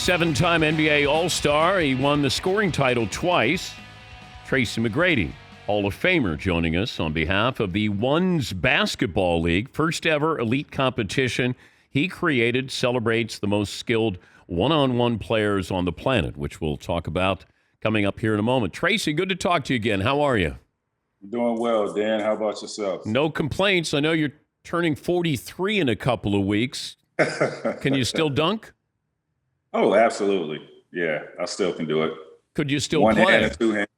Seven-time NBA All-Star. He won the scoring title twice. Tracy McGrady, Hall of Famer, joining us on behalf of the Ones Basketball League. First ever elite competition he created, celebrates the most skilled one-on-one players on the planet, which we'll talk about coming up here in a moment. Tracy, good to talk to you again. How are you? Doing well, Dan. How about yourself? No complaints. I know you're turning 43 in a couple of weeks. Can you still dunk? Oh, absolutely. Yeah, I still can do it. Could you still One play? hand and two hands.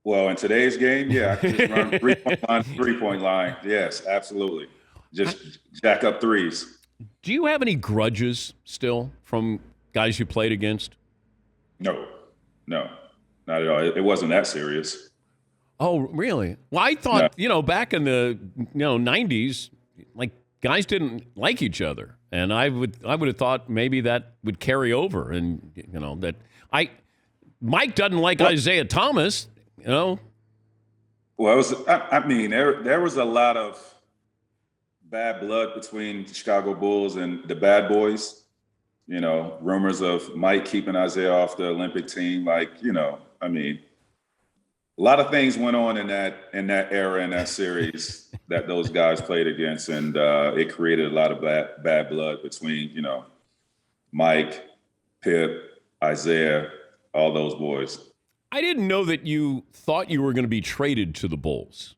Well, in today's game, yeah, I can just run three-point line. Yes, absolutely. Just jack up threes. Do you have any grudges still from guys you played against? No, not at all. It wasn't that serious. Oh, really? Well, I thought, back in the 90s, like guys didn't like each other. And I would have thought maybe that would carry over, and Mike doesn't like Isaiah Thomas, Well, there was a lot of bad blood between the Chicago Bulls and the Bad Boys. Rumors of Mike keeping Isaiah off the Olympic team. A lot of things went on in that era, in that series that those guys played against, and it created a lot of bad blood between, Mike, Pip, Isaiah, all those boys. I didn't know that you thought you were going to be traded to the Bulls.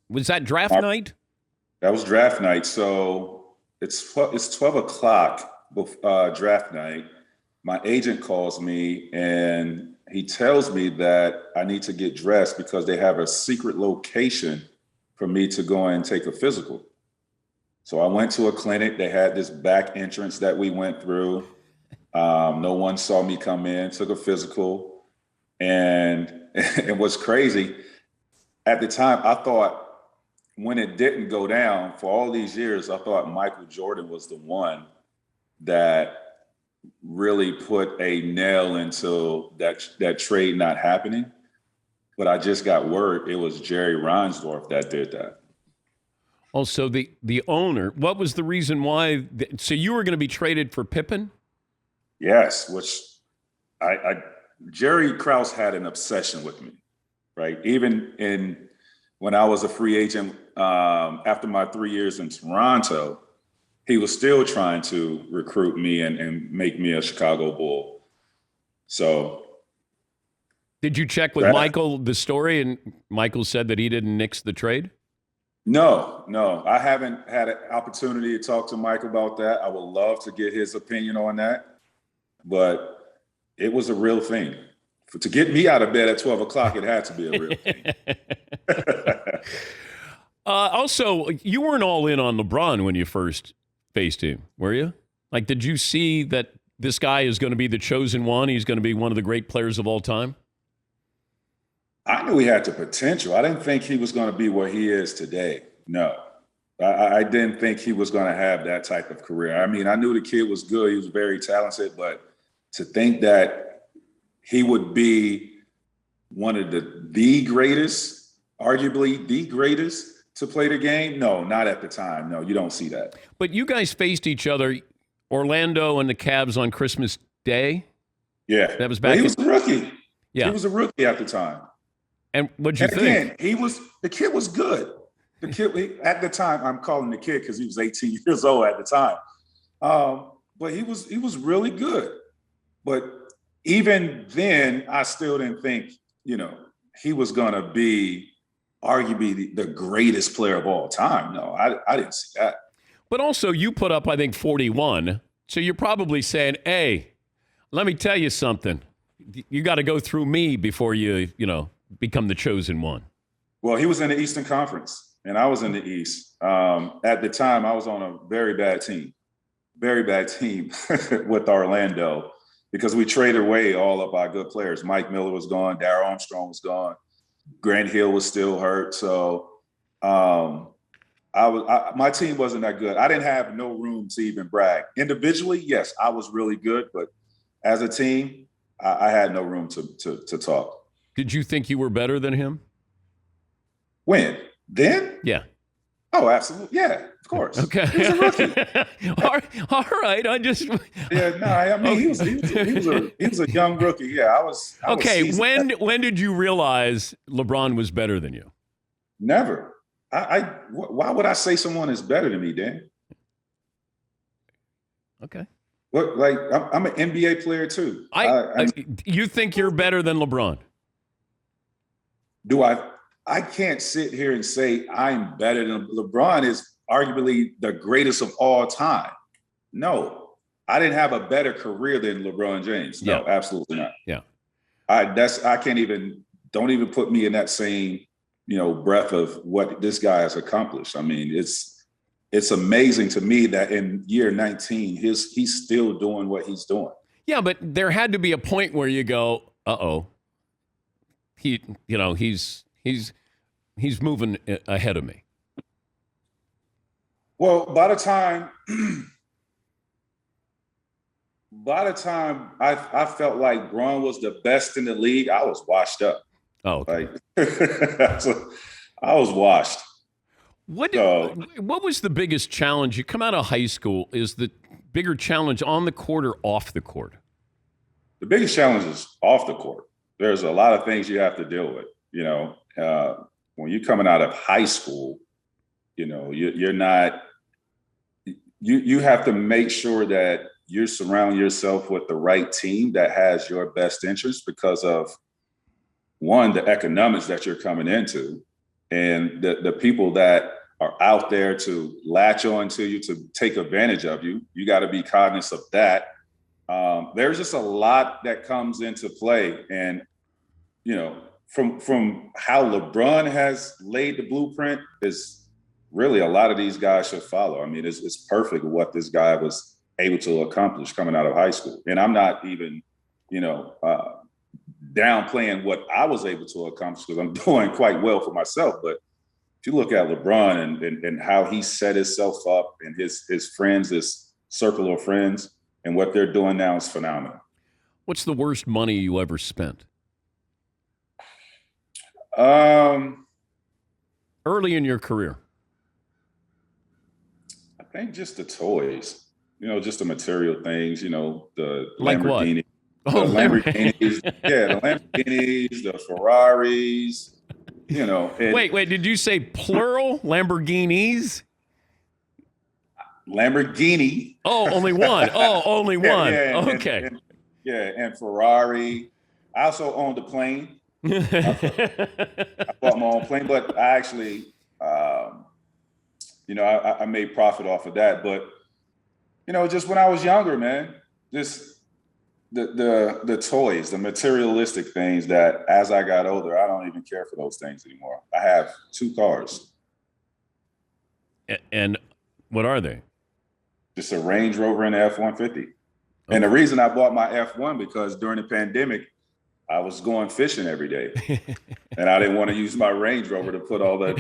Was that draft night? That was draft night. So it's 12 o'clock draft night. My agent calls me and he tells me that I need to get dressed because they have a secret location for me to go and take a physical. So I went to a clinic. They had this back entrance that we went through. No one saw me come in, took a physical. And it was crazy. At the time, I thought when it didn't go down for all these years, I thought Michael Jordan was the one that really put a nail into that trade not happening. But I just got word it was Jerry Reinsdorf that did that. Also, the owner, what was the reason why? So you were going to be traded for Pippen? Yes, which Jerry Krause had an obsession with me, right? Even when I was a free agent after my 3 years in Toronto, he was still trying to recruit me and make me a Chicago Bull. So, did you check with Michael the story, and Michael said that he didn't nix the trade? No, I haven't had an opportunity to talk to Mike about that. I would love to get his opinion on that, but it was a real thing. To get me out of bed at 12 o'clock, it had to be a real thing. Also, you weren't all in on LeBron when you first faced him, were you? Like, did you see that this guy is going to be the chosen one? He's going to be one of the great players of all time? I knew he had the potential. I didn't think he was going to be where he is today. No, I didn't think he was going to have that type of career. I mean, I knew the kid was good. He was very talented, but to think that he would be one of the greatest, arguably the greatest to play the game, no, not at the time. No, you don't see that. But you guys faced each other, Orlando and the Cavs, on Christmas Day? Yeah. That was back. He was a rookie. Yeah. He was a rookie at the time. And what'd you think? Again, the kid was good. The kid, at the time, I'm calling the kid because he was 18 years old at the time. But he was really good. But even then, I still didn't think, he was going to be arguably the greatest player of all time. No, I didn't see that. But also, you put up, I think, 41. So you're probably saying, hey, let me tell you something. You got to go through me before you become the chosen one. Well, he was in the Eastern Conference, and I was in the East. At the time, I was on a very bad team with Orlando because we traded away all of our good players. Mike Miller was gone. Darryl Armstrong was gone. Grant Hill was still hurt. So my team wasn't that good. I didn't have no room to even brag. Individually, yes, I was really good, but as a team, I had no room to talk. Did you think you were better than him? When? Then? Yeah. Oh, absolutely. Yeah, of course. Okay. He was a rookie. All right. I just Yeah, no, I mean okay. he was a young rookie. Yeah, I was Okay. seasoned. When did you realize LeBron was better than you? Never. Why would I say someone is better than me, Dan? Okay. What, like, I'm an NBA player too. You think you're better than LeBron? Do I? I can't sit here and say I'm better than LeBron. Is arguably the greatest of all time. No, I didn't have a better career than LeBron James. No, Yeah. absolutely not. Yeah. I can't even, don't even put me in that same, breath of what this guy has accomplished. I mean, it's amazing to me that in year 19, he's still doing what he's doing. Yeah, but there had to be a point where you go, uh-oh. He's moving ahead of me. Well, by the time I felt like Braun was the best in the league, I was washed up. Oh, okay. I was washed. What was the biggest challenge? You come out of high school, is the bigger challenge on the court or off the court? The biggest challenge is off the court. There's a lot of things you have to deal with. When you're coming out of high school, you're not. You have to make sure that you surround yourself with the right team that has your best interest because of, one, the economics that you're coming into, and the people that are out there to latch on to you, to take advantage of you. You got to be cognizant of that. There's just a lot that comes into play. And, from how LeBron has laid the blueprint is really a lot of these guys should follow. I mean, it's perfect what this guy was able to accomplish coming out of high school. And I'm not even, downplaying what I was able to accomplish because I'm doing quite well for myself. But if you look at LeBron and how he set himself up and his friends, this circle of friends, and what they're doing now is phenomenal. What's the worst money you ever spent? Early in your career. I think just the toys, just the material things, the like Lamborghini. What? The Lamborghinis, the Lamborghinis, the Ferraris, Wait, did you say plural Lamborghinis? Lamborghini. Oh, only one. Oh, only one. Okay. And Ferrari. I also owned a plane. I bought my own plane, but I actually, I made profit off of that. But, just when I was younger, man, just the toys, the materialistic things that as I got older, I don't even care for those things anymore. I have 2 cars. And what are they? Just a Range Rover and an F-150. Okay. And the reason I bought my F1 because during the pandemic, I was going fishing every day. And I didn't want to use my Range Rover to put all the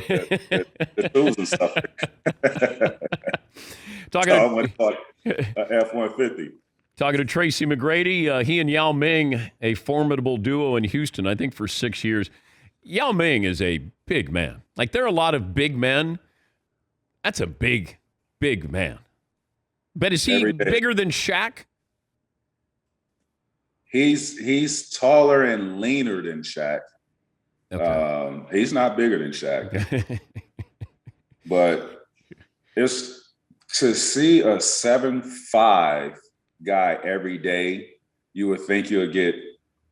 tools and stuff. I went and bought an F-150. Talking to Tracy McGrady, he and Yao Ming, a formidable duo in Houston, I think for 6 years. Yao Ming is a big man. Like, there are a lot of big men. That's a big, big man. But is he bigger than Shaq? He's taller and leaner than Shaq. Okay. He's not bigger than Shaq. But it's to see a 7'5" guy every day, you would think you would get,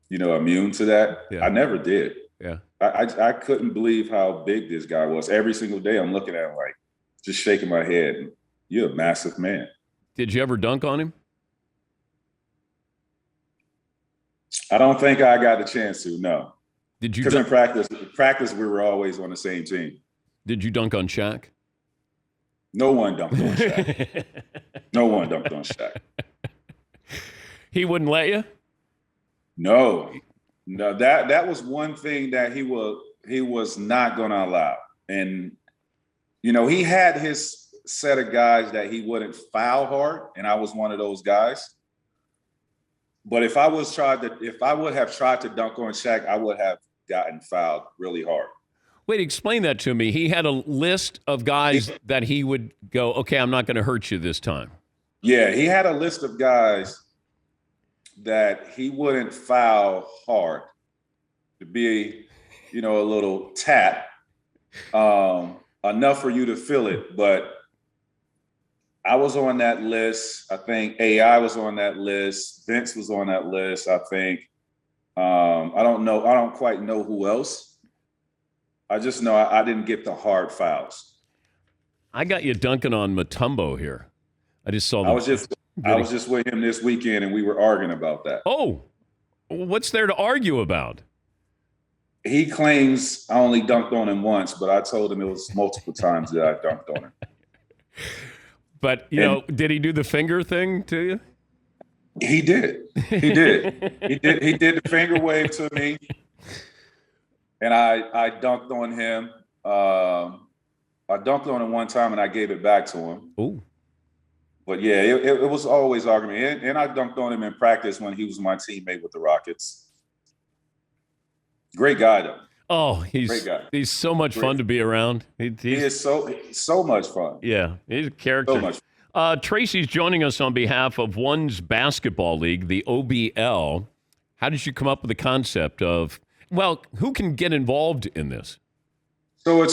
immune to that. Yeah. I never did. Yeah. I couldn't believe how big this guy was. Every single day I'm looking at him like, just shaking my head. You're a massive man. Did you ever dunk on him? I don't think I got the chance to, no. Did you? Because in practice, we were always on the same team. Did you dunk on Shaq? No one dunked on Shaq. No one dunked on Shaq. He wouldn't let you? No, that was one thing that he was not going to allow. And, he had his set of guys that he wouldn't foul hard, and I was one of those guys. But if I would have tried to dunk on Shaq, I would have gotten fouled really hard. Wait, explain that to me. He had a list of guys that he would go, okay, I'm not going to hurt you this time. Yeah, he had a list of guys that he wouldn't foul hard to be, a little tap, enough for you to feel it. But I was on that list. I think AI was on that list. Vince was on that list. I think, I don't know. I don't quite know who else. I just know I didn't get the hard fouls. I got you dunking on Mutombo here. I just saw. I was just with him this weekend, and we were arguing about that. Oh, what's there to argue about? He claims I only dunked on him once, but I told him it was multiple times that I dunked on him. But did he do the finger thing to you? He did. He did. He did the finger wave to me, and I dunked on him. I dunked on him one time, and I gave it back to him. Ooh. But yeah, it was always argument, and I dunked on him in practice when he was my teammate with the Rockets. Great guy, though. Oh, he's so much fun to be around. He is so much fun. Yeah, he's a character. So much fun. Tracy's joining us on behalf of One's Basketball League, the OBL. How did you come up with the concept of, who can get involved in this? So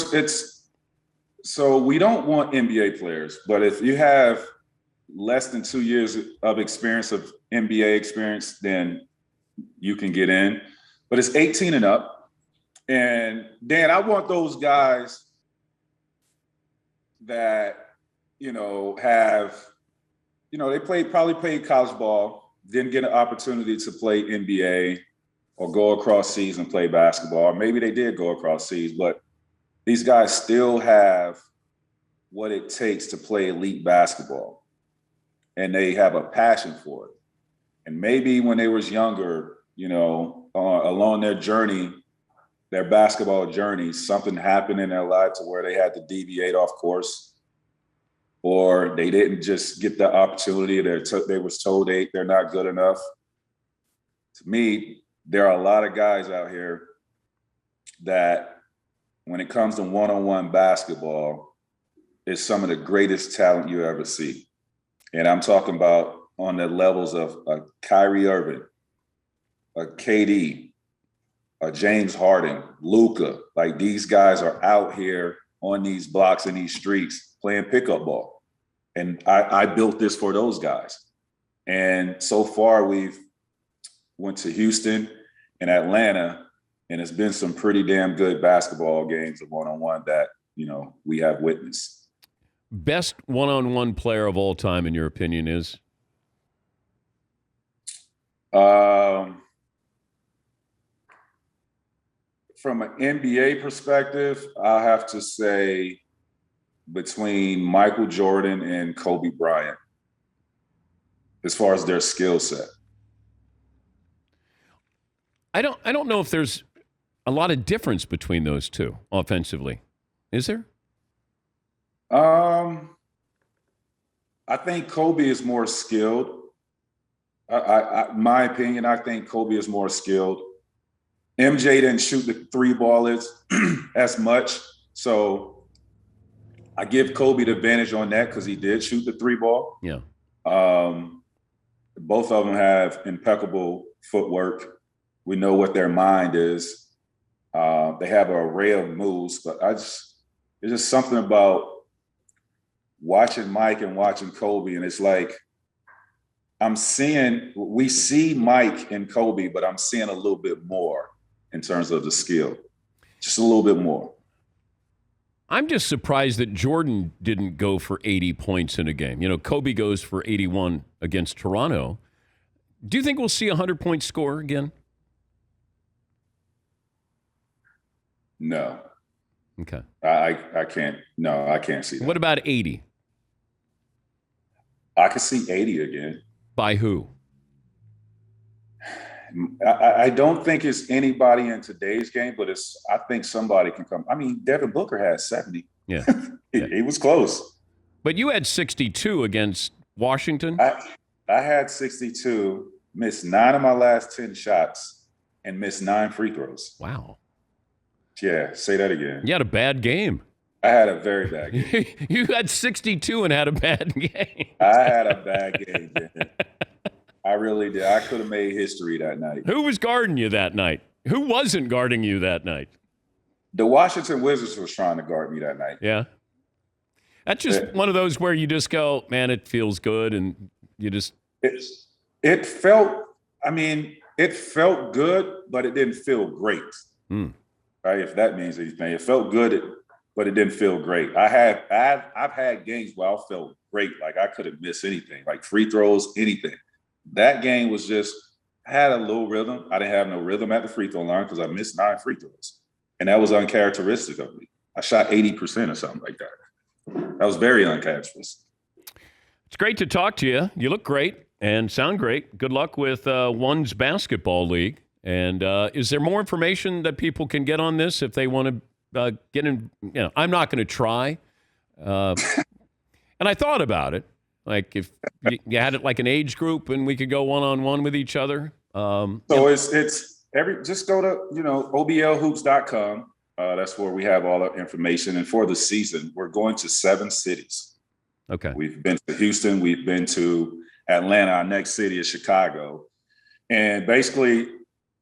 so we don't want NBA players, but if you have less than 2 years of experience of NBA experience, then you can get in. But it's 18 and up. And Dan, I want those guys that, have, they probably played college ball, didn't get an opportunity to play NBA or go across seas and play basketball. Or maybe they did go across seas, but these guys still have what it takes to play elite basketball. And they have a passion for it. And maybe when they was younger, along their journey, their basketball journey, something happened in their life to where they had to deviate off course, or they didn't just get the opportunity. They was told they're not good enough. To me, there are a lot of guys out here that, when it comes to one-on-one basketball, is some of the greatest talent you ever see. And I'm talking about on the levels of Kyrie Irving, a KD, a James Harden, Luka. Like, these guys are out here on these blocks in these streets playing pickup ball. And I built this for those guys. And so far we've went to Houston and Atlanta, and it's been some pretty damn good basketball games of one-on-one that, we have witnessed. Best one-on-one player of all time, in your opinion, is? From an NBA perspective, I have to say between Michael Jordan and Kobe Bryant, as far as their skill set. I don't know if there's a lot of difference between those two offensively. Is there? I think Kobe is more skilled. My opinion, I think Kobe is more skilled. MJ didn't shoot the three ball as much. So I give Kobe the advantage on that because he did shoot the three ball. Yeah. Both of them have impeccable footwork. We know what their mind is. They have an array of moves, but there's just something about watching Mike and watching Kobe, and it's like we see Mike and Kobe, but I'm seeing a little bit more in terms of the skill, just a little bit more. I'm just surprised that Jordan didn't go for 80 points in a game. Kobe goes for 81 against Toronto. Do you think we'll see a 100-point score again? No. Okay. I can't. No, I can't see that. What about 80? I could see 80 again. By who? I don't think it's anybody in today's game, but I think somebody can come. I mean, Devin Booker had 70. Yeah. He was close. But you had 62 against Washington? I had 62, missed 9 of my last 10 shots, and missed 9 free throws. Wow. Yeah, say that again. You had a bad game. I had a very bad game. You had 62 and had a bad game. I had a bad game, Dan. I really did. I could have made history that night. Who was guarding you that night? Who wasn't guarding you that night? The Washington Wizards was trying to guard me that night. Yeah. That's just one of those where you just go, man, it feels good, and you just... It felt good, but it didn't feel great. Right? If that means anything. It felt good, but it didn't feel great. I've had games where I felt great, like I couldn't miss anything, like free throws, anything. That game was just, I had a little rhythm. I didn't have no rhythm at the free throw line because I missed 9 free throws. And that was uncharacteristic of me. I shot 80% or something like that. That was very uncharacteristic. It's great to talk to you. You look great and sound great. Good luck with One's Basketball League. And is there more information that people can get on this if they want to get in? I'm not going to try. And I thought about it. Like if you had it like an age group and we could go one-on-one with each other. It's just go to, oblhoops.com. That's where we have all the information. And for the season, we're going to 7 cities. Okay. We've been to Houston. We've been to Atlanta. Our next city is Chicago. And basically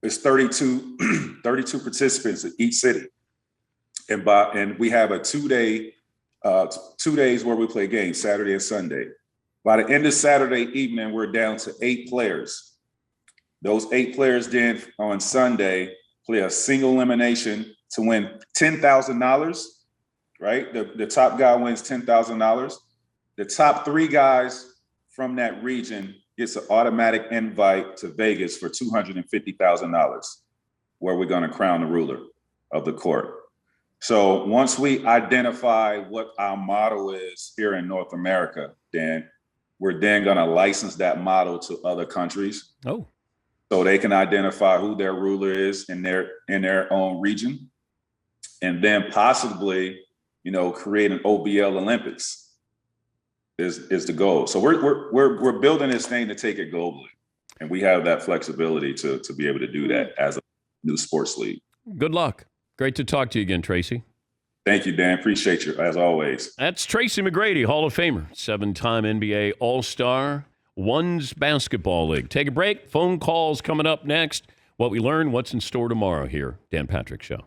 it's 32 participants in each city. And we have a 2 days where we play games, Saturday and Sunday. By the end of Saturday evening, we're down to 8 players. Those 8 players then on Sunday play a single elimination to win $10,000, right? The top guy wins $10,000. The top 3 guys from that region gets an automatic invite to Vegas for $250,000, where we're going to crown the ruler of the court. So once we identify what our model is here in North America, then we're then going to license that model to other countries. Oh. So they can identify who their ruler is in their own region. And then possibly, create an OBL Olympics is the goal. So we're building this thing to take it globally. And we have that flexibility to be able to do that as a new sports league. Good luck. Great to talk to you again, Tracy. Thank you, Dan. Appreciate you, as always. That's Tracy McGrady, Hall of Famer, 7-time NBA All-Star, One's Basketball League. Take a break. Phone calls coming up next. What we learn, what's in store tomorrow here. Dan Patrick Show.